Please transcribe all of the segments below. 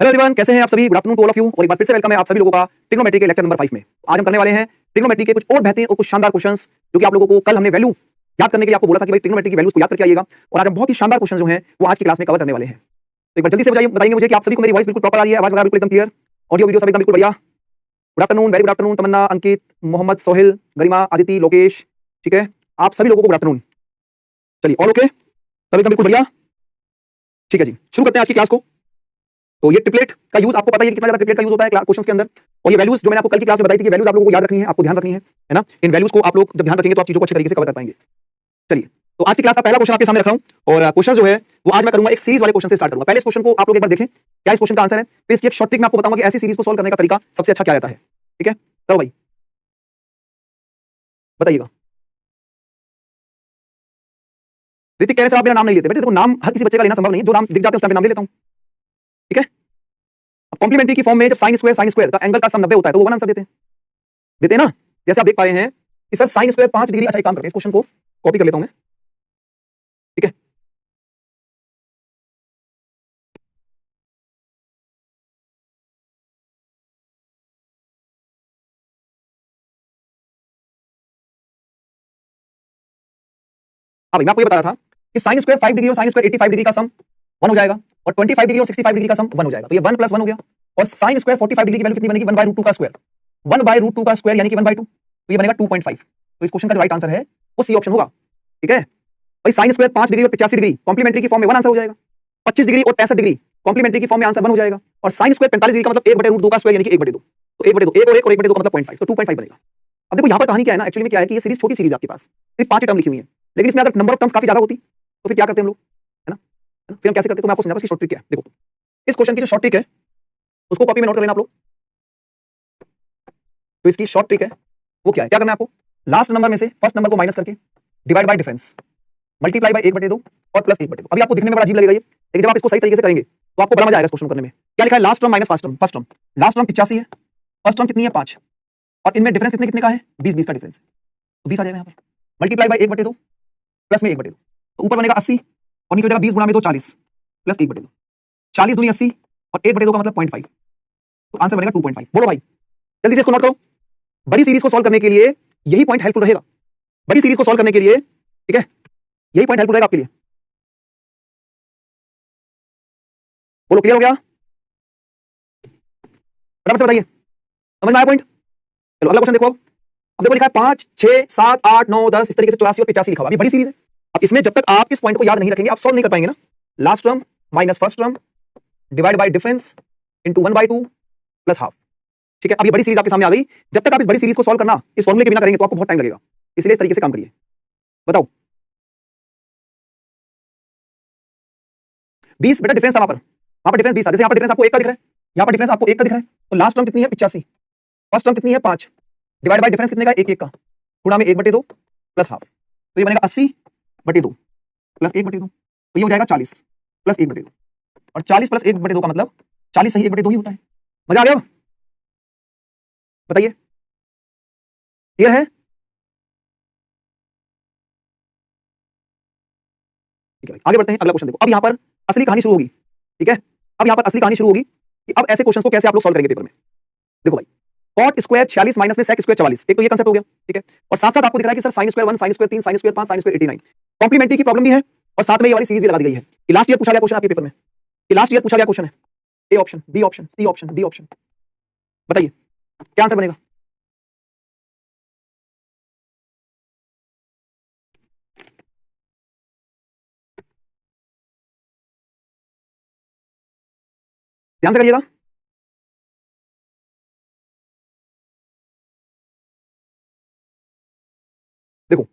Hello everyone, कैसे हैं आप सभी। Good afternoon to all of you और एक बार फिर से वेलकम है आप सभी लोगों का ट्रिग्नोमेट्री के लेक्चर नंबर 5 में। आज हम करने वाले हैं ट्रिग्नोमेट्री के कुछ और बेहतरीन और कुछ शानदार क्वेश्चंस जो कि आप लोगों को कल हमने वैल्यू याद करने के लिए आपको बोला था कि भाई ट्रिग्नोमेट्री की वैल्यूज को याद करके आइएगा, और आज हम बहुत ही शानदार क्वेश्चन जो हैं वो आज की क्लास में कवर करने वाले हैं। तो एक बार जल्दी से बताइए मुझे कि आप सभी को मेरी वॉइस बिल्कुल प्रॉपर आ रही है, आवाज वगैरह बिल्कुल एकदम क्लियर, ऑडियो वीडियो सब एकदम बिल्कुल बढ़िया। Good afternoon, very good afternoon Tamanna, Ankit, Mohammad, Sohail, Garima, Aditi, Lokesh, ठीक है, आप सभी लोगों को गुड आफ्टरनून। चलिए ऑल ओके, सब एकदम बिल्कुल बढ़िया, ठीक है जी। शुरू करते हैं आज की क्लास को। तो ये ट्रिपलेट का यूज आपको पता ही है कितना ज्यादा ट्रिपलेट का यूज होता है क्वेश्चंस के अंदर, और ये वैल्यूज जो मैंने आपको कल की क्लास में बताई थी कि वैल्यूज आप लोगों को याद रखनी है, आपको ध्यान रखनी है ना। इन वैल्यूज को आप लोग जब ध्यान रखेंगे तो आप चीजों को अच्छे तरीके से कवर कर पाएंगे। चलिए, तो आज की क्लास का पहला क्वेश्चन आपके सामने रखा हूं, और क्वेश्चन जो है वो आज मैं करूंगा एक सीरीज वाले क्वेश्चन से स्टार्ट करूंगा। पहले इस क्वेश्चन को आप लोग एक बार देखें क्या इस क्वेश्चन का आंसर है, फिर इसकी एक शॉर्ट ट्रिक मैं आपको बताऊंगा कि ऐसी सीरीज को सॉल्व करने का तरीका सबसे अच्छा क्या रहता है। ठीक है, चलो भाई बताइएगा। ऋतिक कहने से आप मेरा नाम नहीं लेते बेटे, देखो नाम हर किसी बच्चे का लेना संभव नहीं है, जो नाम दिख जाते हैं उस टाइम नाम ले लेता हूं। ठीक है, अब कॉम्प्लीमेंट्री की फॉर्म में जब साइन स्क्वायर का एंगल का सम 90 होता है तो वो वन आंसर देते हैं ना। जैसे आप देख पाए हैं कि सर साइन स्क्वायर 5 डिग्री। अच्छा एक काम करते हैं, इस क्वेश्चन को कॉपी कर लेता हूं मैं। ठीक है, हाँ भाई मैं आपको ये बता रहा था कि साइन स्क्वायर 5 डिग्री और साइन स्क्वायर 85 डिग्री का सम 1 हो जाएगा, और 25 डिग्री और 65 डिग्री का सम 1 हो जाएगा, तो ये 1 + 1 हो गया। और साइन स्क्वायर 45 डिग्री की वैल्यू कितनी बनेगी, 1/√2 का स्क्वायर, 1/√2 का स्क्वायर यानी कि 1/2, तो ये बनेगा 2.5। तो इस क्वेश्चन का जो राइट आंसर है वो सी ऑप्शन होगा। ठीक है भाई, साइन स्क्वायर 5 डिग्री और 85 डिग्री कॉम्प्लीमेंट्री की फॉर्म में 1 आंसर हो जाएगा, 25 डिग्री और 65 डिग्री कॉम्प्लीमेंट्री की फॉर्म में आंसर 1 हो जाएगा, और साइन स्क्वायर 45 डिग्री का मतलब 1/√2 का स्क्वायर यानी कि 1/2, तो 1/2 1 और 1 और 1/2 का मतलब 0.5, तो 2.5 बनेगा। अब देखो यहाँ पर कहानी क्या है ना, एक्चुअली में क्या है कि ये सीरीज छोटी सीरीज आपके पास सिर्फ 5 टर्म लिखी हुई है, लेकिन इसमें अगर नंबर ऑफ टर्म्स काफी ज्यादा होती तो फिर क्या करते हैं हम लोग, है ना। फिर हम कैसे करते हैं तो मैं आपको समझाऊंगा इसकी शॉर्ट ट्रिक क्या है। देखो इस क्वेश्चन की जो शॉर्ट ट्रिक है उसको कॉपी में नोट कर लेना आप लोग। तो इसकी शॉर्ट ट्रिक है वो क्या है, क्या करना है आपको, लास्ट नंबर में से फर्स्ट नंबर को माइनस करके divide by difference multiply by 1/2 और प्लस 1/2। अभी आपको दिखने में बड़ा अजीब लगेगा ये, लेकिन जब आप इसको सही तरीके से करेंगे तो आपको बड़ा मजा आएगा इस क्वेश्चन करने में। क्या लिखा है, last term minus first term. Last term 85 है, फर्स्ट टर्म कितनी है 5, और इनमें डिफरेंस कितने कितने का है 20 का डिफरेंस है, तो 20 आ जाएगा यहाँ पर। मल्टीप्लाई बाय 1/2 प्लस में 1/2, तो ऊपर बनेगा 80 और नीचे हो जाएगा 20 गुणा में 2 40 प्लस 1/2, 40 दूनी 80 और 1/2 का मतलब 0.5, तो आंसर बनेगा 2.5। बोलो भाई जल्दी से इसको नोट करो। बड़ी सीरीज को सॉल्व करने के लिए यही पॉइंट हेल्पफुल रहेगा, बड़ी सीरीज को सॉल्व करने के लिए, ठीक है, यही पॉइंट हेल्पफुल रहेगा आपके लिए। बोलो क्लियर हो गया, फटाफट से बताइए, समझ में आया पॉइंट। चलो अगला क्वेश्चन देखो। अब देखो लिखा है 5 6 7 8 9 10 इस तरीके से 84 और 85 लिखा हुआ, अभी बड़ी सीरीज है। अब इसमें जब तक आप इस पॉइंट को याद नहीं रखेंगे आप सॉल्व नहीं कर पाएंगे ना। Last term minus first term divide by difference into 1/2 plus half. ठीक है, अब ये बड़ी सीरीज आपके सामने आ गई। जब तक आप इस बड़ी सीरीज को सॉल्व करना इस फॉर्मूले के बिना करेंगे तो आपको बहुत टाइम लगेगा, इसलिए इस तरीके से काम करिए। बताओ 20 बेटा डिफरेंस था वहां पर डिफरेंस 20 था, जैसे यहाँ पर डिफरेंस आपको 1 का दिख रहा है, यहाँ पर डिफरेंस आपको 1 का दिख रहा है, तो लास्ट टर्म कितनी है 85, फर्स्ट टर्म कितनी है 5, डिवाइड बाय डिफरेंस कितने का 1 का गुणा में 1/2 प्लस हाफ, तो ये बनेगा 80/2 प्लस 1/2, तो ये हो जाएगा 40 प्लस 1/2, और 40 प्लस 1/2 का मतलब 40 सही 1/2 ही होता है। मजा आ गया, बताइए क्लियर है। ठीक है भाई आगे बढ़ते हैं, अगला क्वेश्चन देखो। अब यहाँ पर असली कहानी शुरू होगी। ठीक है, अब यहाँ पर असली कहानी शुरू होगी कि अब ऐसे क्वेश्चंस को कैसे आप लोग सॉल्व करेंगे पेपर में। देखो भाई कॉट स्क्वायर 46 माइनस में सेक स्क्वायर 44, एक तो ये कांसेप्ट हो गया। ठीक है, और साथ साथ आपको दिख रहा है कि sir sine square 1 sine square 3 sine square 5 sine square 89 complementary की प्रॉब्लम भी है, और साथ में ये वाली सीरीज भी लगा दी गई है। ये लास्ट ईयर पूछा गया क्वेश्चन आपके पेपर में, ये लास्ट ईयर पूछा गया क्वेश्चन है। A option, B option, C option, D option, बताइए क्या आंसर बनेगा। ध्यान से करिएगा। देखो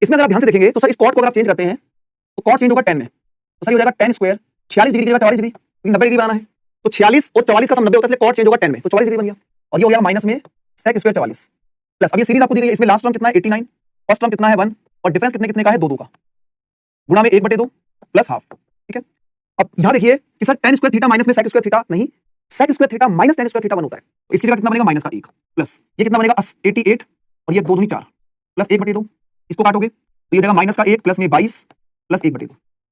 इसमें अगर आप ध्यान से देखेंगे तो सर इस कॉट को अगर आप चेंज करते हैं तो कॉट चेंज होगा 10 में, तो सर हो जाएगा 10 स्क्वायर 46 डिग्री की जगह 44 डिग्री, 90 डिग्री बनाना है, तो 46 और 44 का सम 90 होता है, इसलिए कॉट चेंज होगा 10 में, तो 44 डिग्री बन गया, और ये हो गया माइनस में सेक स्क्वायर 44 प्लस, अब ये सीरीज आपको दी गई है, इसमें लास्ट टर्म कितना है 89, फर्स्ट टर्म कितना है 1, और डिफरेंस कितने कितने का है 2 का, गुणा में 1/2 प्लस हाफ। ठीक है, अब यहां देखिए कि sir tan square theta minus में sec स्क्वायर थीटा नहीं, sec square theta minus tan square theta 1 होता है, तो इसकी जगह कितना बनेगा माइनस का 1 प्लस ये कितना बनेगा 88 और ये 2 दूनी 4 प्लस 1/2, इसको काटोगे तो ये जाएगा माइनस का 1 प्लस में 22 प्लस 1/2,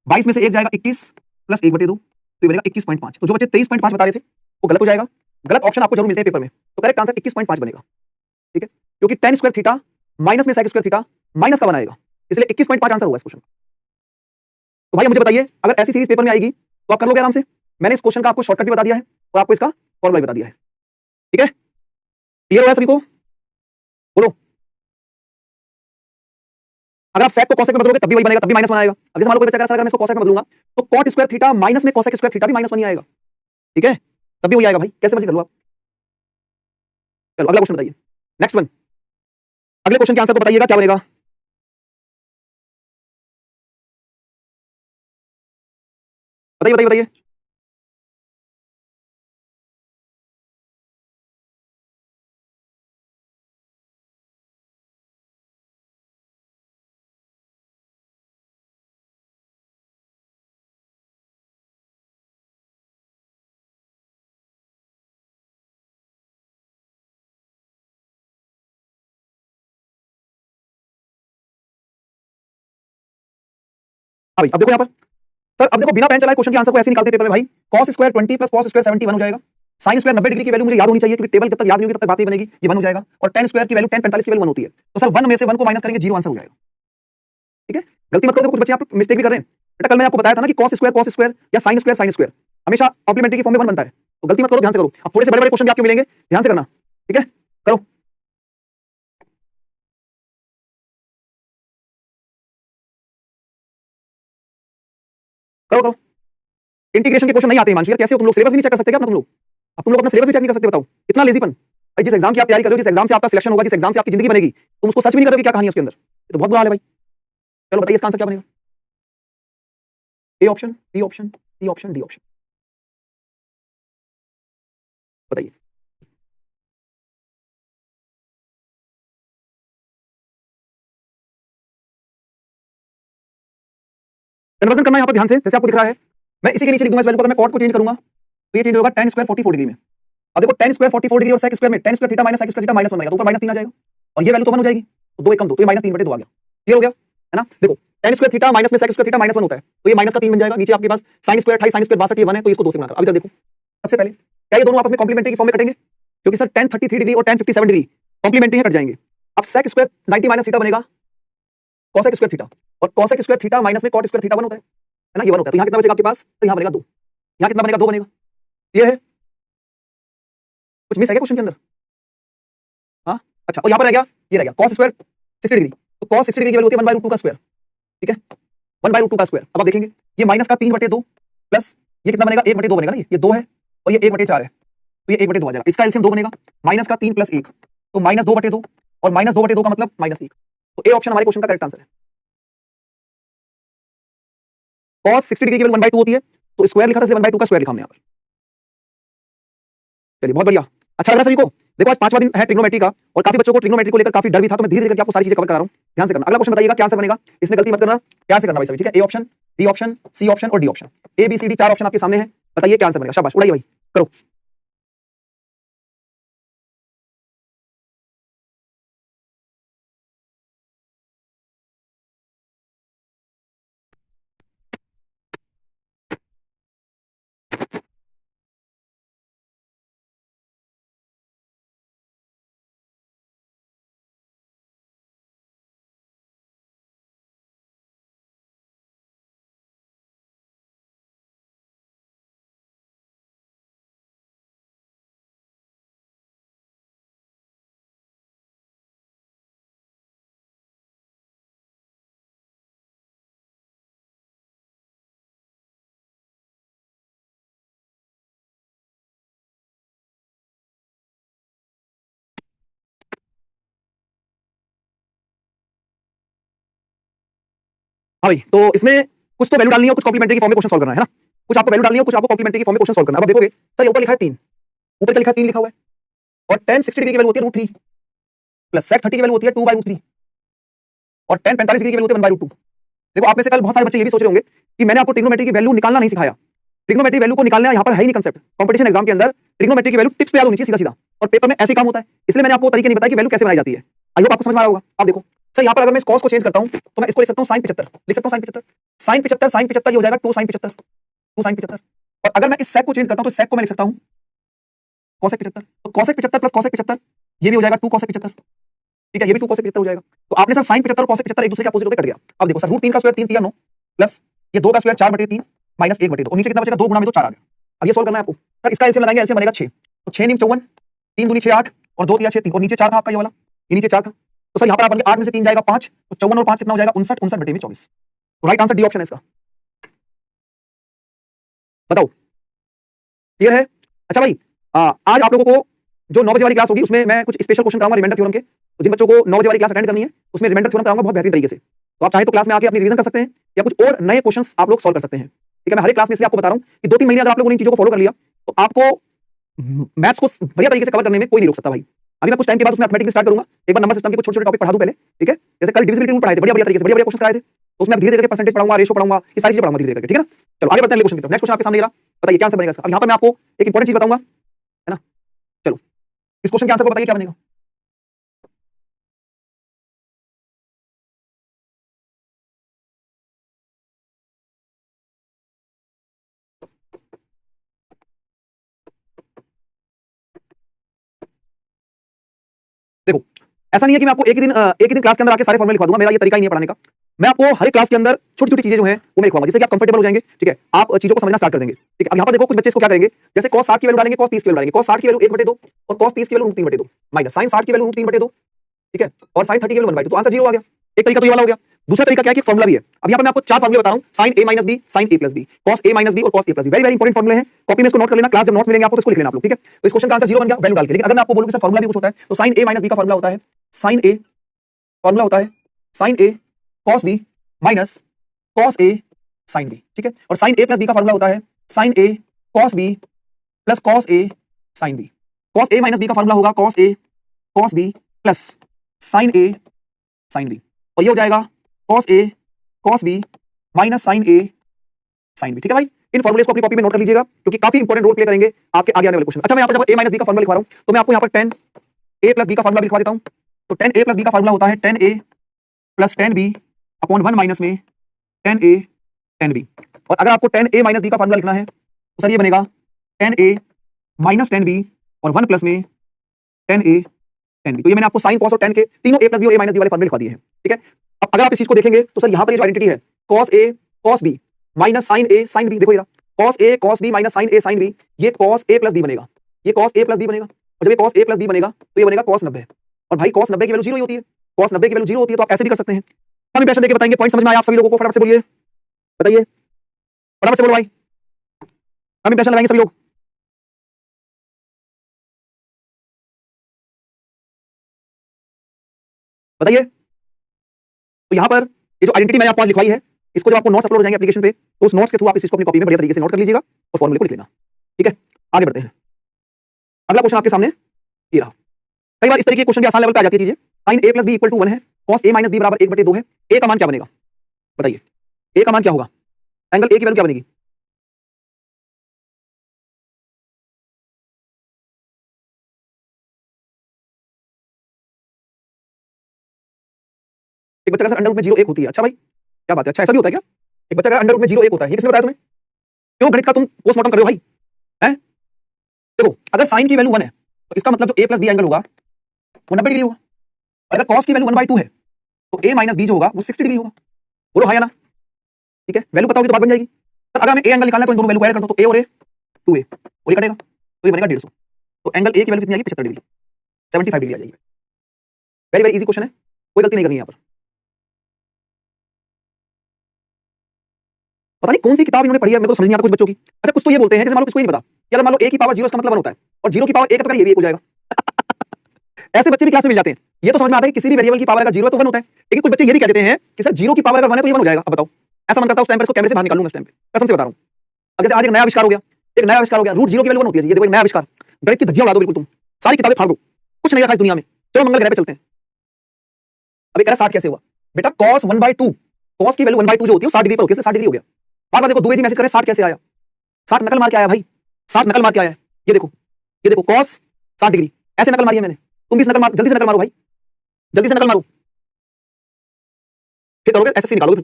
22 में से 1 जाएगा 21 प्लस 1/2, तो ये बनेगा 21.5। तो जो बच्चे 23.5 बता रहे थे वो गलत हो जाएगा। गलत ऑप्शन आपको जरूर मिलते हैं पेपर में, तो करेक्ट आंसर 21.5 बनेगा। ठीक है, क्योंकि tan स्क्वायर थीटा माइनस में sec स्क्वायर थीटा माइनस का बनाएगा, इसलिए 21.5 आंसर होगा इस क्वेश्चन। तो भाई मुझे बताइए, अगर ऐसी सीरीज पेपर में आएगी तो आप कर लोगे आराम से। मैंने इस क्वेश्चन का आपको शॉर्टकट भी बता दिया है और आपको इसका फॉर्मूला भी बता दिया है। ठीक है, क्लियर हो गया सभी को? बोलो। अगर आप sec को cosec में बदलोगे तब भी वही बनेगा, तब भी माइनस बनाएगा। अब जैसे मान लो कोई बच्चा कह रहा है मैं इसको cosec में बदलूंगा तो cot स्क्वायर थीटा माइनस में cosec स्क्वायर थीटा भी माइनस 1 ही आएगा। ठीक है, तब भी वही आएगा भाई, कैसे मर्जी कर लो आप। चलो अगला क्वेश्चन बताइए, नेक्स्ट वन। अगले क्वेश्चन के आंसर को बताइएगा क्या बनेगा। बताइए बताइए बताइए। हाँ भाई, अब देखो यहाँ पर सर, अब देखो बिना पेन चलाए क्वेश्चन के आंसर को ऐसे निकालते पेपर में भाई। cos square 20 plus cos square 71 हो जाएगा। sin स्क्वायर 90 डिग्री की वैल्यू मुझे याद होनी चाहिए, क्योंकि टेबल जब तक याद नहीं होगी तब तक बात नहीं बनेगी, ये 1 हो जाएगा। और tan स्क्वायर की वैल्यू tan 45 की वैल्यू 1 होती है, तो सर 1 में से 1 को माइनस करेंगे 0 आंसर हो जाएगा। ठीक है, गलती मत करो, देखो कुछ बच्चे यहाँ पर मिस्टेक भी कर रहे हैं। बेटा कल मैंने आपको बताया था ना कि cos स्क्वायर या sin स्क्वायर हमेशा कॉम्प्लीमेंट्री की फॉर्म में 1 बनता है, तो गलती मत करो, ध्यान से करो। अब थोड़े से बड़े बड़े क्वेश्चन भी आपको मिलेंगे, ध्यान से करना। ठीक है, करो करो करो। इंटीग्रेशन के क्वेश्चन नहीं आते हिमांशु यार, कैसे हो तुम लोग? सिलेबस भी नहीं चेक कर सकते क्या अपना तुम लोग? अब तुम लोग अपना सिलेबस भी चेक नहीं कर सकते, बताओ इतना लेजीपन। भाई जिस एग्जाम की आप तैयारी कर रहे हो, जिस एग्जाम से आपका सिलेक्शन होगा, जिस एग्जाम से आपकी जिंदगी बनेगी, तुम उसको सच भी नहीं करोगे, क्या कहानी है उसके अंदर? ये तो बहुत बुरा हाल है भाई। चलो बताइए इसका आंसर क्या बनेगा। A option, B option, C option, D option, बताइए। कन्वर्जन करना है यहाँ पर ध्यान से, जैसे आपको दिख रहा है। मैं इसी के नीचे लिख दूंगा इस वैल्यू को, अगर मैं कॉट को चेंज करूंगा तो ये चेंज होगा tan स्क्वायर 44 डिग्री में। अब देखो tan स्क्वायर 44 डिग्री और sec स्क्वायर में tan square theta minus sec square theta minus 1 बनेगा, तो ऊपर माइनस 3 आ जाएगा और ये वैल्यू तो 1 हो जाएगी, तो 2 एकम 2, तो ये माइनस 3/2 आ गया। क्लियर हो गया है ना? देखो tan स्क्वायर थीटा माइनस में sec स्क्वायर थीटा माइनस 1 होता है, तो ये माइनस का 3 बन जाएगा। नीचे आपके पास sin स्क्वायर 28 sin स्क्वायर 62 ये 1 है, तो इसको 2 से गुणा कर। अब इधर देखो, सबसे पहले क्या ये दोनों आपस में कॉम्प्लीमेंट्री की फॉर्म में कटेंगे? क्योंकि सर tan 33 डिग्री और tan 57 डिग्री कॉम्प्लीमेंट्री है, कट जाएंगे। अब sec स्क्वायर 90 माइनस थीटा बनेगा cosec स्क्वायर थीटा, और cosec स्क्वायर थीटा माइनस में cot स्क्वायर थीटा 1 होता है ना, ये 1 होता है। तो यहाँ कितना बचेगा आपके पास? तो यहाँ बनेगा 2, यहाँ कितना बनेगा? 2 बनेगा। ये है, कुछ मिस है क्या क्वेश्चन के अंदर? हाँ अच्छा, और यहाँ पर रह गया, ये रह गया cos स्क्वायर 60 डिग्री, तो cos 60 डिग्री की वैल्यू होती है 1/√2 का स्क्वायर। ठीक है, 1/√2 का स्क्वायर। अब आप देखेंगे ये माइनस का 3/2 प्लस ये कितना बनेगा? 1/2 बनेगा ना, ये 2 है और ये 1/4 है, तो ये 1/2 आ जाएगा। इसका एलसीएम 2 बनेगा, माइनस का 3 प्लस 1, तो माइनस 2/2, और माइनस 2/2 का मतलब माइनस 1। तो ए ऑप्शन हमारे क्वेश्चन का करेक्ट आंसर है। cos 60 डिग्री की वैल्यू 1/2 होती है, तो स्क्वायर लिखा था, इसलिए 1/2 का स्क्वायर लिखा हमने यहाँ पर। चलिए बहुत बढ़िया, अच्छा लग रहा है सभी को। देखो आज 5वां दिन है ट्रिग्नोमेट्री का, और काफी बच्चों को ट्रिग्नोमेट्री को लेकर काफी डर भी था, तो मैं धीरे धीरे आपको सारी चीजें कवर करा रहा हूं, ध्यान से करना। अगला क्वेश्चन बताइएगा क्या आंसर बनेगा, इसमें गलती मत करना, प्यार से करना भाई सभी। ठीक है, A option, B option, C option और D option, A B C D 4 option आपके सामने है, बताइए क्या आंसर बनेगा। शाबाश, उड़ाइए भाई, करो। हाँ भाई, तो इसमें कुछ तो वैल्यू डालनी है, कुछ कॉम्प्लीमेंट्री की फॉर्म में क्वेश्चन सॉल्व करना है ना। कुछ आपको वैल्यू डालनी है, कुछ आपको कॉम्प्लीमेंट्री की फॉर्म में क्वेश्चन सॉल्व करना है। अब आप देखोगे सर ये ऊपर लिखा है 3, ऊपर क्या लिखा है? 3 लिखा हुआ है, और tan 60 डिग्री की वैल्यू होती है √3 प्लस sec 30 की वैल्यू होती है 2/√3 और tan 45 डिग्री की वैल्यू होती है 1/√2। देखो आप में से कल बहुत सारे बच्चे ये भी सोच रहे होंगे कि मैंने आपको ट्रिग्नोमेट्री की वैल्यू निकालना नहीं सिखाया। ट्रिग्नोमेट्री वैल्यू को निकालना यहाँ पर है ही नहीं कंसेप्ट। कंपटीशन एग्जाम के अंदर ट्रिग्नोमेट्री की वैल्यू टिप्स पे याद होनी चाहिए सीधा सीधा, और पेपर में ऐसे काम होता है, इसलिए मैंने आपको तरीके नहीं बताया कि वैल्यू कैसे बनाई जाती है। आई होप आपको समझ में आ रहा होगा। आप देखो सर यहाँ पर अगर मैं इस cos को चेंज करता हूँ तो मैं इसको लिख सकता हूँ sin 75, लिख सकता हूँ sin 75, sin 75 sin 75 ये हो जाएगा 2 sin 75, 2 sin 75 और अगर मैं इस sec को चेंज करता हूं तो sec को मैं लिख सकता हूं cosec 75, तो cosec 75 प्लस cosec 75 ये भी हो जाएगा 2 cosec 75, ठीक है, ये भी 2 cosec 75 हो जाएगा। तो आपने सर sin 75 और cosec 75 एक दूसरे के अपोजिट होकर कट गया। अब देखो सर रूट 3 का स्क्वायर 3 3 9 प्लस ये 2 का स्क्वायर 4/3 माइनस 1/2 और नीचे कितना बचेगा 2 गुना में तो 4 आ गया। अब ये सॉल्व करना है आपको। सर इसका एलसीएम लगाएंगे, एलसीएम बनेगा 6, तो 6 × 54 3 दूनी 6 8 और 2 दिया 6 3 और नीचे 4 था आपका ये वाला, ये नीचे 4 था, तो सर यहाँ पर आप 8 में से 3 जाएगा 5, तो 54 और 5 कितना हो जाएगा 59, 59/24। तो राइट आंसर डी ऑप्शन है इसका। बताओ क्लियर है? अच्छा भाई आज आप लोगों को जो 9 बजे वाली क्लास होगी उसमें मैं कुछ स्पेशल क्वेश्चन कराऊंगा रिमाइंडर थ्योरम के, तो जिन बच्चों को 9 बजे वाली क्लास अटेंड करनी है उसमें रिमाइंडर थ्योरम कराऊंगा बहुत बेहतरीन तरीके से। तो आप चाहे तो क्लास में आके अपनी रिवीजन कर सकते हैं या कुछ और नए क्वेश्चंस आप लोग सॉल्व कर सकते हैं, ठीक है। मैं हर एक क्लास में इसलिए आपको बता रहा हूं कि 2-3 महीने अगर आप लोगों ने इन चीजों को फॉलो कर लिया तो आपको मैथ्स को बढ़िया तरीके से कवर करने में कोई नहीं रोक सकता भाई। अभी मैं कुछ टाइम के बाद उसमें मैथमेटिक्स स्टार्ट करूंगा, एक बार नंबर सिस्टम के कुछ छोटे-छोटे टॉपिक पढ़ा दूं पहले, ठीक है। जैसे कल डिविजिबिलिटी रूल पढ़ाए थे, बढ़िया तरीके से बढ़िया क्वेश्चन कराए थे, तो उसमें धीरे-धीरे करके परसेंटेज पढ़ाऊंगा, रेशियो पढ़ाऊंगा, ये सारी चीजें पढ़ाऊंगा धीरे-धीरे करके, ठीक है ना। चलो आगे बढ़ते हैं अगले क्वेश्चन की तरफ। नेक्स्ट क्वेश्चन आपके सामने ये रहा, बताइए क्या आंसर बनेगा इसका। अब यहां पर मैं आपको एक इंपॉर्टेंट चीज बताऊंगा, है ना। चलो इस क्वेश्चन के आंसर को बताइए क्या बनेगा। देखो ऐसा नहीं है कि मैं आपको एक ही दिन क्लास के अंदर आके सारे फॉर्मूले लिखवा दूंगा, मेरा ये तरीका ही नहीं है पढ़ाने का। मैं आपको हर एक क्लास के अंदर छोटी-छोटी चीजें जो हैं वो मैं लिखवाऊंगा, जिससे कि आप कंफर्टेबल हो जाएंगे, ठीक है। आप चीजों को समझना स्टार्ट कर देंगे, ठीक है। अब यहाँ पर देखो कुछ बच्चे इसको क्या करेंगे, जैसे cos 60 की वैल्यू डालेंगे, cos 30 की वैल्यू डालेंगे, cos 60 की वैल्यू 1/2 और cos 30 की वैल्यू √3/2 माइनस sin 60 की वैल्यू √3/2, ठीक है, और sin 30 की वैल्यू 1/2, तो आंसर 0 आ गया। एक तरीका तो ये वाला हो गया। दूसरा तरीका क्या है कि फॉर्मूला भी है। अब यहाँ पर मैं आपको 4 फॉर्मूले बता रहा हूँ, sin a - b, sin a + b, cos a - b और cos a + b। Very very important फॉर्मूले हैं, कॉपी में इसको नोट कर लेना, क्लास जब नोट्स मिलेंगे आपको तो इसको लिख लेना आप लोग, ठीक है। तो इस क्वेश्चन का आंसर 0 बन गया वैल्यू डाल के। लेकिन अगर मैं आपको बोलूं कि सर फॉर्मूला भी कुछ होता है, तो sin a - b का फॉर्मूला होता है sin a, फॉर्मूला होता है sin a cos b minus cos a sin b, ठीक है। और sin a + b का फॉर्मूला होता है sin a cos b plus cos a sin b। cos a - b का फॉर्मूला होगा cos a cos b plus sin a sin b, और ये हो जाएगा cos a cos b minus sin a sin b, ठीक है भाई। इन formulas को अपनी कॉपी में नोट कर लीजिएगा क्योंकि काफी इंपॉर्टेंट रोल प्ले करेंगे आपके आगे आने वाले क्वेश्चन। अच्छा मैं यहाँ पर जब a - b का फॉर्मूला लिखवा रहा हूं तो मैं आपको यहाँ पर 10a + b का फॉर्मूला लिखवा देता हूं। तो 10a + b का फॉर्मूला होता है 10a + 10b अपॉन 1 माइनस में 10a 10b। और अगर आपको 10a - b का फॉर्मूला लिखना है तो सर ये बनेगा 10a - 10b और 1 प्लस में 10a 10b। तो ये मैंने आपको sin cos और tan के तीनों a + b और a - b वाले फॉर्मूले लिखवा दिए हैं, ठीक है। अब अगर आप इस चीज को देखेंगे तो सर यहाँ पर ये जो आइडेंटिटी है cos a cos b minus sin a sin b, देखो ये cos a cos b minus sin a sin b, ये cos a + b बनेगा, ये cos a + b बनेगा। और जब ये cos a + b बनेगा तो ये बनेगा cos 90। और भाई cos 90 की वैल्यू 0 ही होती है, cos 90 की वैल्यू 0 होती है, तो आप ऐसे भी कर सकते हैं। हम इंप्रेशन देके बताएंगे, पॉइंट समझ में आया आप सभी लोगों को? फटाफट से बोलिए, बताइए फटाफट से बोलो भाई, हम इंप्रेशन लगाएंगे सभी लोग। बताइए। तो यहाँ पर ये जो आइडेंटिटी मैंने आपको आज लिखवाई है, इसको जब आपको नोट्स अपलोड हो जाएंगे एप्लीकेशन पे तो उस नोट्स के थ्रू आप इसको अपनी कॉपी में बढ़िया तरीके से नोट कर लीजिएगा और फॉर्मूले को लिख लेना, ठीक है। आगे बढ़ते हैं। अगला क्वेश्चन आपके सामने ये रहा। कई बार इस तरीके के क्वेश्चन के आसान लेवल पे आ जाती है चीजें। sin a + b = 1 है, cos a - b = 1/2 है। a का मान क्या बनेगा बताइए, a का मान क्या होगा, एंगल a की वैल्यू क्या बनेगी। एक बच्चा का सर अंडर रूट में 0 1 होती है। अच्छा भाई क्या बात है, अच्छा ऐसा भी होता है क्या? एक बच्चा का अंडर रूट में 0 1 होता है, ये किसने बताया तुम्हें? क्यों गणित का तुम पोस्टमार्टम कर रहे हो भाई, हैं? देखो अगर sin की वैल्यू 1 है तो इसका मतलब जो a + b एंगल होगा वो 90 डिग्री होगा। और अगर cos की वैल्यू 1/2 है तो a - b जो होगा वो 60 डिग्री होगा। बोलो हाँ या ना, ठीक है। वैल्यू पता होगी तो बात बन जाएगी। तो अगर हमें a एंगल निकालना है तो इन दोनों वैल्यू को ऐड कर दो, तो a और a 2a और ये कटेगा तो ये बनेगा 150। तो एंगल a की वैल्यू कितनी आएगी 75 डिग्री, 75 डिग्री आ जाएगी। वेरी वेरी इजी क्वेश्चन है, कोई गलती नहीं करनी है यहाँ पर। पता नहीं कौन सी किताब इन्होंने पढ़ी है, मेरे को समझ नहीं आता कुछ बच्चों की। अच्छा कुछ तो ये बोलते हैं जैसे मान लो किसको ही नहीं पता कि अगर मान लो a की पावर 0 इसका मतलब 1 होता है और 0 की पावर 1 है तो ये भी 1 हो जाएगा। ऐसे बच्चे भी क्लास में मिल जाते हैं। ये तो समझ में आता है कि किसी भी वेरिएबल की पावर अगर 0 है तो 1 होता है, लेकिन कुछ बच्चे ये भी कह देते हैं कि सर 0 की पावर अगर 1 है तो ये 1 हो जाएगा। अब बताओ, ऐसा मन करता है उस टाइम पर इसको कैमरे से बाहर निकाल लूं मैं उस टाइम पे, कसम से बता रहा हूं। अब जैसे आज एक नया आविष्कार हो गया, एक नया आविष्कार हो गया, √0 की वैल्यू 1 होती है जी, ये देखो एक नया आविष्कार, गणित की धज्जियां उड़ा दो बिल्कुल तुम, सारी किताबें फाड़ दो, कुछ नहीं रखा इस दुनिया में। चलो मंगल ग्रह पे चलते हैं। अब एक 60 कैसे हुआ बेटा, cos 1/2, cos की वैल्यू 1/2 जो होती है वो 60 डिग्री पर होती है, 60 डिग्री हो गया। बार बार देखो दुबे जी मैसेज करे 60 कैसे आया, 60 नकल मार के आया भाई, 60 नकल मार के आया है। ये देखो, ये देखो cos 60 डिग्री ऐसे नकल मारी है मैंने, तुम भी इस नकल मार, जल्दी से नकल मारो भाई, जल्दी से नकल मारो। फिर करोगे एसएससी निकालोगे,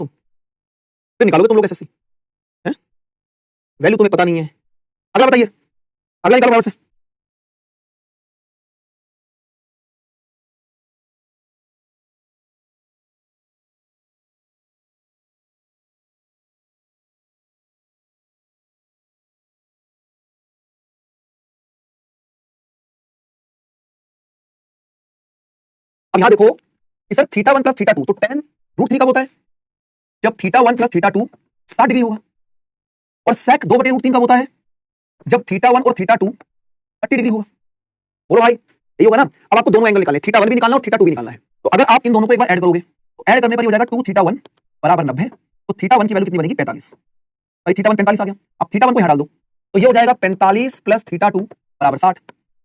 फिर निकालोगे तुम लोग एसएससी हैं। वैल्यू तुम्हें पता नहीं है, अगला बताइए, अगला निकालो से। अब यहां देखो कि सर थीटा 1 प्लस थीटा 2, तो tan रूट 3 कब होता है? जब थीटा 1 प्लस थीटा 2 60 डिग्री होगा। और sec 2 बटे रूट 3 कब होता है? जब थीटा 1 और थीटा 2 30 डिग्री होगा। बोलो भाई, यही होगा ना। अब आपको दोनों एंगल निकालने, थीटा 1 भी निकालना है और थीटा 2 भी निकालना है। तो अगर आप इन दोनों को एक बार ऐड करोगे तो ऐड करने पर ये हो जाएगा 2 थीटा 1 बराबर 90। तो थीटा 1 की वैल्यू कितनी बनेगी? 45। भाई थीटा 1 45 आ गया। अब थीटा 1 को यहां डाल दो तो ये हो जाएगा 45 प्लस थीटा 2 बराबर 60।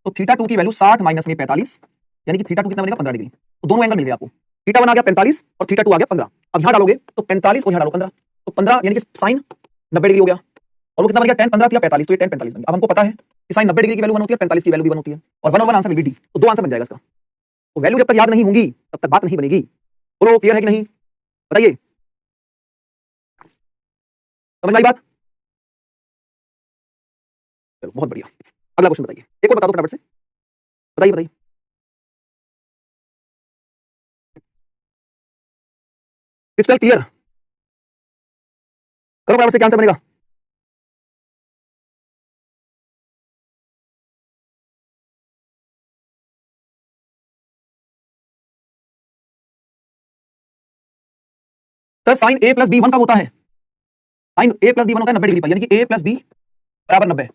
तो थीटा 2 की वैल्यू 60 माइनस में 45, यानी कि थीटा 2 कितना बनेगा? 15 डिग्री। तो दोनों एंगल मिल गए आपको। थीटा 1 आ गया 45 और थीटा 2 आ गया 15। अब यहां डालोगे तो 45 और यहां डालो 15, तो 15 यानी कि साइन 90 डिग्री हो गया। और वो कितना बन गया? tan 15 थी 45, तो ये tan 45 बन गया। अब हमको पता है कि साइन 90 डिग्री की वैल्यू 1 होती है, 45 की वैल्यू भी 1 होती है, और 1 और 1 आंसर विल बी डी। तो दो आंसर बन जाएगा इसका। तो वैल्यू जब तक याद नहीं होंगी तब तक बात नहीं बनेगी। बोलो क्लियर है कि नहीं? बताइए, समझ में आई बात? चलो बहुत बढ़िया। अगला क्वेश्चन बताइए, एक और बता दो फटाफट से। बताइए बताइए। क्रिस्टल क्लियर, करो फटाफट से, क्या आंसर बनेगा? सर साइन ए प्लस बी 1 कब होता है? साइन ए प्लस बी 1 होता है 90 डिग्री पर, यानी कि ए प्लस बी बराबर 90।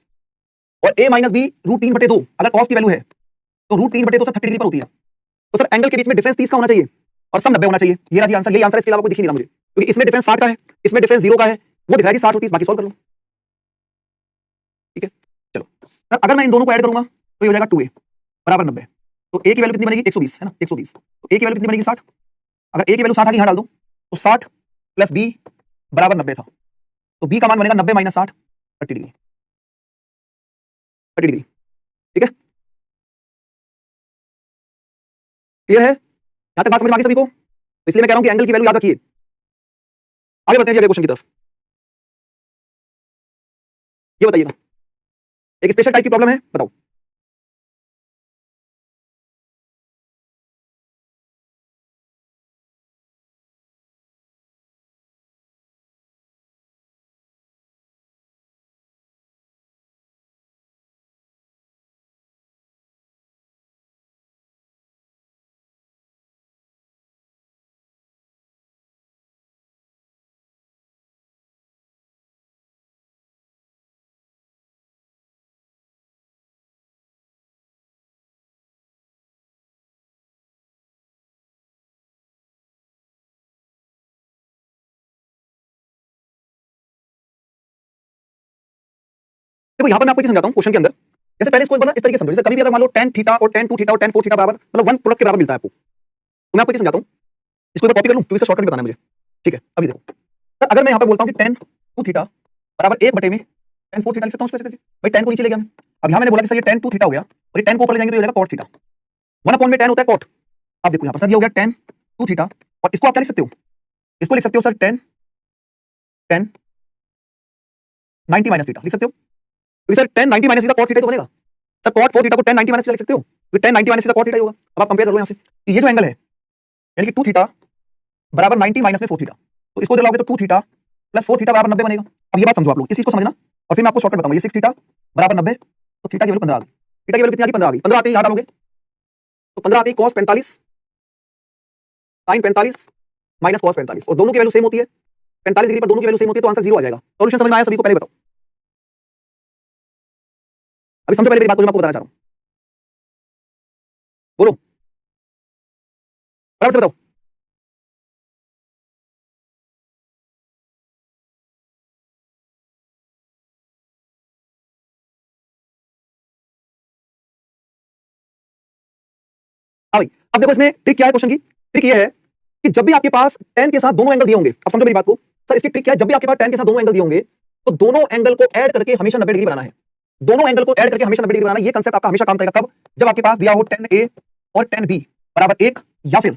और ए माइनस बी रूट 3 बटे 2, अगर कॉस की वैल्यू है तो रूट 3 बटे 2 से 30 डिग्री पर होती है। तो सर एंगल के बीच में डिफरेंस 30 का होना चाहिए और सब 90 होना चाहिए। ये रहा जी आंसर। यही आंसर है, इसके अलावा कोई दिख नहीं रहा मुझे, क्योंकि इसमें डिफरेंस 60 का है, इसमें डिफरेंस 0 का है। वो दिख रहा है कि 60 और 30, बाकी सॉल्व कर लो। ठीक है, चलो सर अगर मैं इन दोनों को ऐड करूंगा तो ये हो जाएगा 2a बराबर 90। तो a की वैल्यू कितनी बनेगी? 120 है ना, 120। तो a की वैल्यू कितनी बनेगी? 60। अगर a की वैल्यू 60 आ गई, यहां डाल दो तो 60 प्लस b बराबर 90 था। तो b का मान बनेगा 90 माइनस 60, 30 डिग्री। 30 डिग्री, ठीक है, क्लियर है? यहां तक बात समझ में आ गई सभी को? तो इसलिए मैं कह रहा हूं कि एंगल की वैल्यू याद रखिए। आगे बढ़ते हैं जी अगले क्वेश्चन की तरफ। ये बताइए ना, एक स्पेशल टाइप की प्रॉब्लम है, बताओ। देखो यहां पर मैं आपको समझाता हूं क्वेश्चन के अंदर। जैसे पहले इसको एक बार इस तरीके से समझो, जैसे कभी भी अगर मान लो tan थीटा और tan 2 थीटा और tan 4 थीटा बराबर, मतलब 1 प्रोडक्ट के बराबर मिलता है आपको, तो मैं आपको ये समझाता हूं। इसको एक बार कॉपी कर लूं क्योंकि इसका शॉर्टकट बताना है मुझे। ठीक है, अभी देखो सर, अगर मैं यहां पर बोलता हूं कि tan 2 थीटा बराबर 1 बटे में tan 4 थीटा लिख सकता हूं उसको ऐसे करके। भाई tan को नीचे ले गया मैं। अब यहां मैंने बोला कि सर ये tan 2 थीटा हो गया और ये tan को ऊपर ले जाएंगे तो ये हो जाएगा cot थीटा। 1 अपॉन में tan होता है cot। अब देखो यहां पर सर ये हो गया tan 2 थीटा, और इसको आप क्या लिख सकते हो? इसको लिख सकते हो sir tan tan 90 minus theta लिख सकते हो, क्योंकि sir tan 90 minus theta cot theta तो बनेगा। सर cot 4 थीटा को tan 90 माइनस थीटा लिख सकते हो, क्योंकि tan 90 minus theta cot theta ही होगा। अब आप कंपेयर कर लो यहां से, तो ये जो एंगल है यानी कि 2 थीटा बराबर 90 माइनस में 4 थीटा, तो इसको जलाओगे तो 2 थीटा प्लस 4 थीटा बराबर 90 बनेगा। अब ये बात समझो आप लोग, इस चीज को समझना और फिर मैं आपको शॉर्टकट बताऊंगा। ये 6 थीटा बराबर 90, तो थीटा की वैल्यू 15 आ गई। थीटा की वैल्यू कितनी आ गई? 15 आ गई। 15 आते ही यहां डालोगे तो 15 आती है cos 45 sin 45 माइनस cos 45, और दोनों की वैल्यू सेम होती है 45 डिग्री पर, दोनों की वैल्यू सेम होती है, तो आंसर 0 आ जाएगा। सॉल्यूशन समझ में आया सभी को? पहले बताओ, अभी समझो पहले मेरी बात को जो मैं आपको बताना चाह रहा हूं। बोलो बराबर से बताओ। हाँ भाई, अब देखो इसमें ट्रिक क्या है क्वेश्चन की। ट्रिक ये है कि जब भी आपके पास tan के साथ दोनों एंगल दिए होंगे, अब समझो मेरी बात को। सर इसकी ट्रिक क्या है, जब भी आपके पास tan के साथ दोनों एंगल दिए होंगे तो दोनों एंगल को ऐड करके हमेशा 90 डिग्री बनाना है। दोनों एंगल को ऐड करके हमेशा 90 डिग्री बनाना, ये कंसेप्ट आपका हमेशा काम करेगा कब? जब आपके पास दिया हो tan A और tan B बराबर 1, या फिर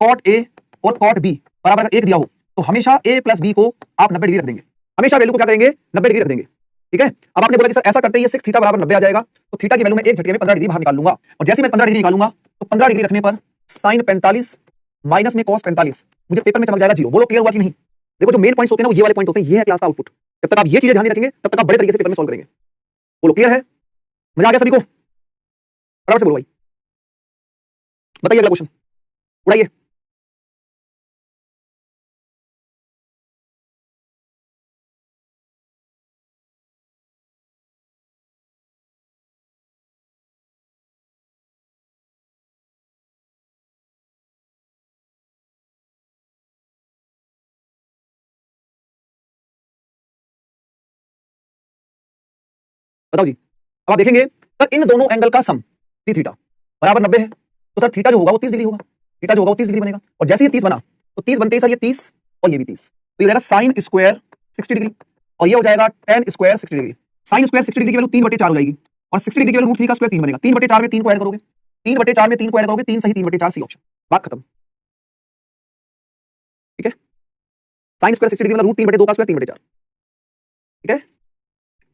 cot A और cot B बराबर 1 दिया हो, तो हमेशा A प्लस B को आप 90 डिग्री रख देंगे। हमेशा वैल्यू को क्या करेंगे? 90 डिग्री रख देंगे। ठीक ठीक है। अब आपने बोला कि सर ऐसा करते ही ये 6 थीटा बराबर 90 आ जाएगा, तो थीटा की वैल्यू में एक झटके में 15 डिग्री बाहर निकाल लूंगा, और जैसे मैं 15 डिग्री निकालूंगा तो 15 डिग्री रखने पर sin 45 माइनस में cos 45 मुझे पेपर में चमक जाएगा 0। बोलो क्लियर हुआ कि नहीं? देखो जो मेन पॉइंट्स होते हैं ना वो ये वाले पॉइंट होते हैं, ये है क्लास का आउटपुट। जब तक आप ये चीजें ध्यान में रखेंगे तब तक आप बड़े तरीके से पेपर में सॉल्व करेंगे। बोलो क्लियर है? मजा आ गया सभी को? फटाफट से बोलो भाई, बताइए अगला क्वेश्चन उड़ाइए। बताओ जी। अब आप देखेंगे सर इन दोनों एंगल का सम टी थीटा बराबर 90 है, तो सर थीटा जो होगा वो 30 डिग्री होगा, थीटा जो होगा वो 30 डिग्री बनेगा, और जैसे ये 30 बना तो 30 बनते ही सर ये 30 और ये भी 30, तो ये हो जाएगा साइन स्क्वायर 60 डिग्री, और ये हो जाएगा tan square 60 degree. Sine square 60 degree की वैल्यू 3/4 हो जाएगी, और 60 डिग्री की वैल्यू √3 का स्क्वायर 3 बनेगा। 3/4 में 3 को ऐड करोगे, 3/4 में 3 को ऐड करोगे 3 सही 3/4 सी ऑप्शन, बात खत्म। ठीक है, साइन स्क्वायर 60 डिग्री मतलब √3/2 का स्क्वायर 3/4। ठीक है,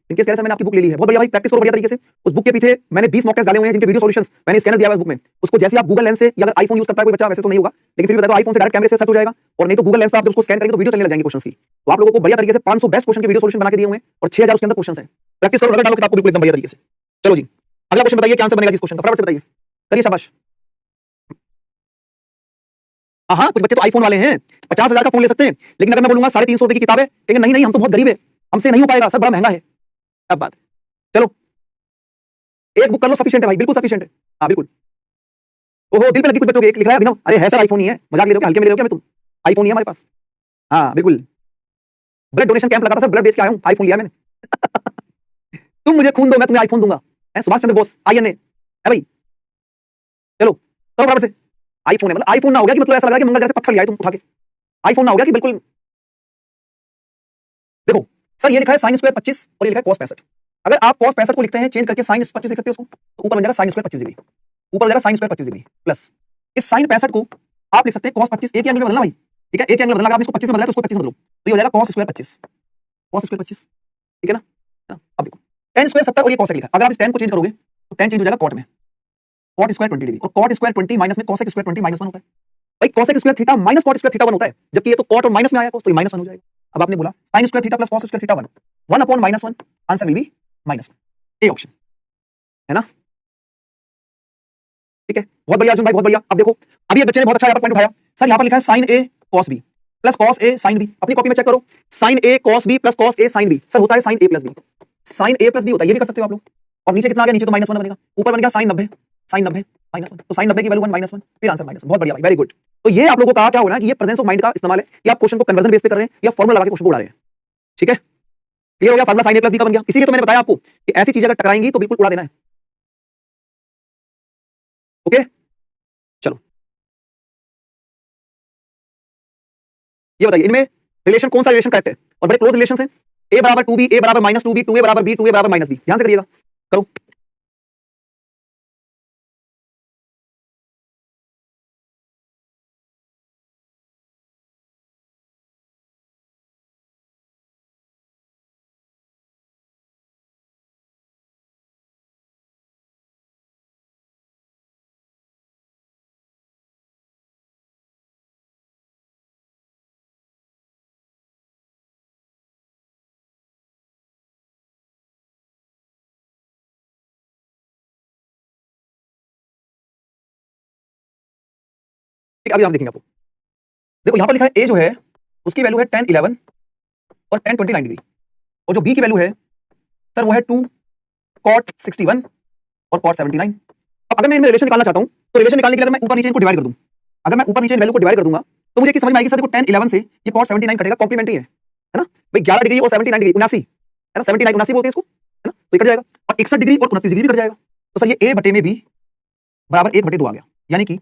इनके कैसे मैंने आपकी बुक ले ली है, बहुत बढ़िया भाई, प्रैक्टिस करो बढ़िया तरीके से। उस बुक के पीछे मैंने 20 मॉक टेस्ट डाले हुए हैं जिनके वीडियो सॉल्यूशंस मैंने स्कैनर दिया हुआ है बुक में, उसको जैसे आप गूगल लेंस से, या अगर आईफोन यूज करता है कोई बच्चा, वैसे तो नहीं होगा लेकिन फिर भी बताता हूं आईफोन से डायरेक्ट कैमरे से सर्च हो जाएगा, और नहीं तो गूगल लेंस पे आप जब उसको स्कैन करेंगे तो वीडियो चलने लग जाएंगे क्वेश्चंस की। तो आप लोगों को बढ़िया तरीके से 500 बेस्ट क्वेश्चन के वीडियो सॉल्यूशन बना के दिए हुए हैं, और 6000 उसके अंदर क्वेश्चंस हैं। प्रैक्टिस करो, रगड़ डालो किताब को बिल्कुल एकदम बढ़िया तरीके से। चलो जी, अगला क्वेश्चन बताइए क्या आंसर बनेगा जिस क्वेश्चन का, फटाफट से बताइए, करिए शाबाश। हाँ कुछ बच्चे तो आईफोन वाले हैं, 50,000 का फोन ले सकते हैं, लेकिन अगर मैं बोलूंगा 350 रुपए की किताब है, कहेंगे नहीं नहीं हम तो बहुत गरीब है, हमसे नहीं हो पाएगा सर, बड़ा महंगा है। अब बात, चलो एक बुक कर लो सफिशिएंट है भाई, बिल्कुल सफिशिएंट है। हाँ बिल्कुल। ओहो दिल पे लगी कुछ बच्चों के, एक लिख रहा है अभिनव, अरे है सर आईफोन ही है, मजाक ले रहे हो क्या, हल्के में ले रहे हो क्या मैं, तुम आईफोन ही है हमारे पास। हाँ बिल्कुल, ब्लड डोनेशन कैंप लगा था सर, ब्लड बेच के आया हूँ, आईफोन लिया मैंने। तुम मुझे खून दो मैं तुम्हें आईफोन दूंगा, सुभाष चंद्र बोस आईएनए है भाई। चलो करो बराबर से, आईफोन है मतलब आईफोन ना हो गया कि मतलब ऐसा लग रहा है कि मंगल ग्रह से पत्थर लिया है तुम उठा के, आईफोन ना हो गया कि बिल्कुल। देखो सर ये लिखा है साइन स्क्वायर 25 और ये लिखा है cos 65, अगर आप cos 65 को लिखते हैं चेंज करके साइन 25 लिख सकते हो उसको, तो ऊपर बन जाएगा साइन स्क्वायर 25 डिग्री, ऊपर हो जाएगा साइन स्क्वायर 25 डिग्री प्लस इस साइन 65 को आप लिख सकते हैं cos 25, एक ही एंगल में बदलना भाई, ठीक है, एक एंगल बदलना, अगर आपने इसको 25 में बदला तो उसको 25 में बदलो, तो ये हो जाएगा cos स्क्वायर 25, cos स्क्वायर 25, ठीक है ना। अब देखो tan स्क्वायर 70 और ये cosec लिखा है, अगर आप इस tan को चेंज करोगे तो tan चेंज हो जाएगा cot में, cot स्क्वायर 20 डिग्री, और cot स्क्वायर 20 माइनस में cosec स्क्वायर 20 माइनस 1 होता है भाई, cosec square theta minus cot square theta 1 होता है, जबकि ये तो cot और माइनस में आया तो ये माइनस 1 हो जाएगा। अब आपने बोला sin square theta plus cos square theta 1, 1/-1, answer will be -1, A option है ना। ठीक है, बहुत बढ़िया अर्जुन भाई, बहुत बढ़िया। अब देखो अभी एक बच्चे ने बहुत अच्छा यहाँ पर पॉइंट उठाया, सर यहाँ पर लिखा है sin a cos b plus cos a sin b, अपनी कॉपी में चेक करो, sin a cos b plus cos a sin b, sir होता है sin a plus b, sin a plus b होता है, ये भी कर सकते हो आप लोग। और नीचे कितना आ गया, नीचे तो -1 बनेगा, ऊपर बन गया sin 90, sin 90 -1, तो sin 90 की वैल्यू 1 -1, फिर आंसर -1, बहुत बढ़िया भाई, वेरी गुड। तो ये आप लोगों का क्या हो रहा है कि ये प्रेजेंस ऑफ माइंड का इस्तेमाल है, ये आप क्वेश्चन को कन्वर्जन बेस पे कर रहे हैं या फॉर्मूला लगा के क्वेश्चन को उड़ा रहे हैं। ठीक है, क्लियर हो गया, formula sin a plus b का बन गया, इसीलिए तो मैंने बताया आपको कि ऐसी चीजें अगर टकराएंगी तो बिल्कुल उड़ा देना है। ओके चलो ये बताइए इनमें रिलेशन कौन सा रिलेशन करेक्ट है, और बड़े क्लोज रिलेशन है, a बराबर 2b, a बराबर -2b, 2a बराबर b, 2a बराबर -b, ध्यान से करिएगा, करो। ठीक अभी हम देखेंगे आपको, देखो यहां पर लिखा है a जो है उसकी वैल्यू है tan 11 और tan 29 डिग्री, और जो b की वैल्यू है सर वो है 2 cot 61 और cot 79। अब अगर मैं इनमें रिलेशन निकालना चाहता हूं तो रिलेशन निकालने के लिए अगर मैं ऊपर नीचे इनको डिवाइड कर दूं, अगर मैं ऊपर नीचे इन वैल्यू को डिवाइड कर दूंगा तो मुझे एक चीज समझ में आएगी, सर देखो tan 11 से ये cot 79 कटेगा, कॉम्प्लीमेंट्री है ना भाई, 11 डिग्री और 79 डिग्री 79 है ना, 79 79 बोलते हैं इसको है ना, तो ये कट जाएगा, और 61 डिग्री और 29 डिग्री भी कट जाएगा, तो सर ये a बटे में b बराबर 1/2 आ गया, यानी कि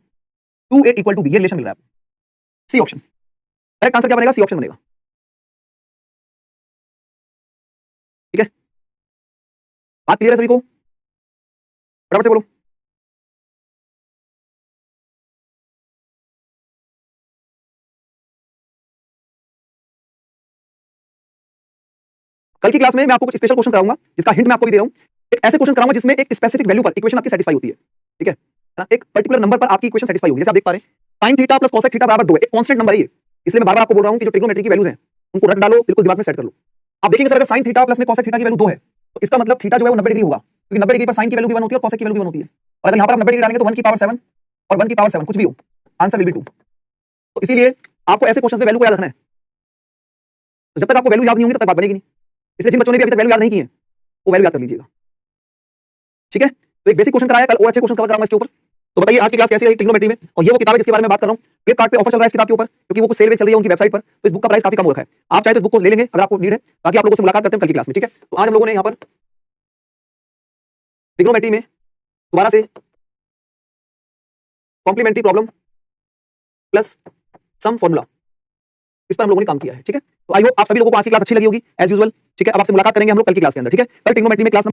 2a इक्वल टू b, ये रिलेशन मिल रहा है आपको, सी ऑप्शन करेक्ट आंसर क्या बनेगा, सी ऑप्शन बनेगा। ठीक है, बात क्लियर है सभी को, फटाफट से बोलो। कल की क्लास में मैं आपको कुछ स्पेशल क्वेश्चन कराऊंगा, जिसका हिंट मैं आपको भी दे रहा हूं। एक ऐसे क्वेश्चन कराऊंगा जिसमें एक स्पेसिफिक वैल्यू पर इक्वेशन आपकी सेटिस्फाई होती है, ठीक है ना? एक पर्टिकुलर नंबर पर आपकी इक्वेशन सेटिस्फाई होगी। जैसे आप देख पा रहे हैं sin theta plus cosec theta बराबर 2 है, एक कांस्टेंट नंबर है ये। इसलिए मैं बार-बार आपको बोल रहा हूं कि जो ट्रिग्नोमेट्री की वैल्यूज हैं उनको रट डालो, बिल्कुल दिमाग में सेट कर लो। आप देखेंगे सर अगर sin थीटा प्लस में cosec थीटा की वैल्यू 2 है, तो इसका मतलब थीटा जो है वो 90 डिग्री होगा, क्योंकि 90 डिग्री पर sin की वैल्यू भी 1 होती है और cosec की वैल्यू भी 1 होती है। और अगर यहां पर आप 90 डिग्री डालेंगे तो 1 की पावर 7 और 1 की पावर 7 कुछ भी हो, आंसर विल बी 2। तो इसीलिए आपको ऐसे क्वेश्चंस में वैल्यू को याद रखना है। तो जब तक आपको वैल्यू याद नहीं होगी तब तक बात बनेगी नहीं। इसलिए जिन बच्चों ने भी अभी तक वैल्यू याद नहीं की है वो वैल्यू याद कर लीजिएगा, ठीक है? तो एक बेसिक क्वेश्चन कराया, कल और अच्छे क्वेश्चन कवर कराऊंगा इसके ऊपर। तो बताइए आज की क्लास कैसी रही ट्रिग्नोमेट्री में? और ये वो किताब है जिसके बारे में बात कर रहा हूं। फ्लिपकार्ट पे ऑफर चल रहा है इस किताब के ऊपर, क्योंकि वो कुछ सेल में चल रही है उनकी वेबसाइट पर, तो इस बुक का प्राइस काफी कम हो रखा है। आप चाहे तो इस बुक को ले लेंगे अगर आपको नीड है, ताकि आप लोगों से मुलाकात करते हैं कल की क्लास में, ठीक है? तो आज हम लोगों ने यहाँ पर ट्रिग्नोमेट्री में दोबारा से complementary problem plus some formula, इस पर हम लोगों ने काम किया है, ठीक है? तो आई होप आप सभी लोगों को आज की क्लास अच्छी लगी होगी एज यूजुअल, ठीक है? अब आपसे मुलाकात करेंगे हम लोग कल की क्लास के अंदर, ठीक है? कल ट्रिग्नोमेट्री में क्लास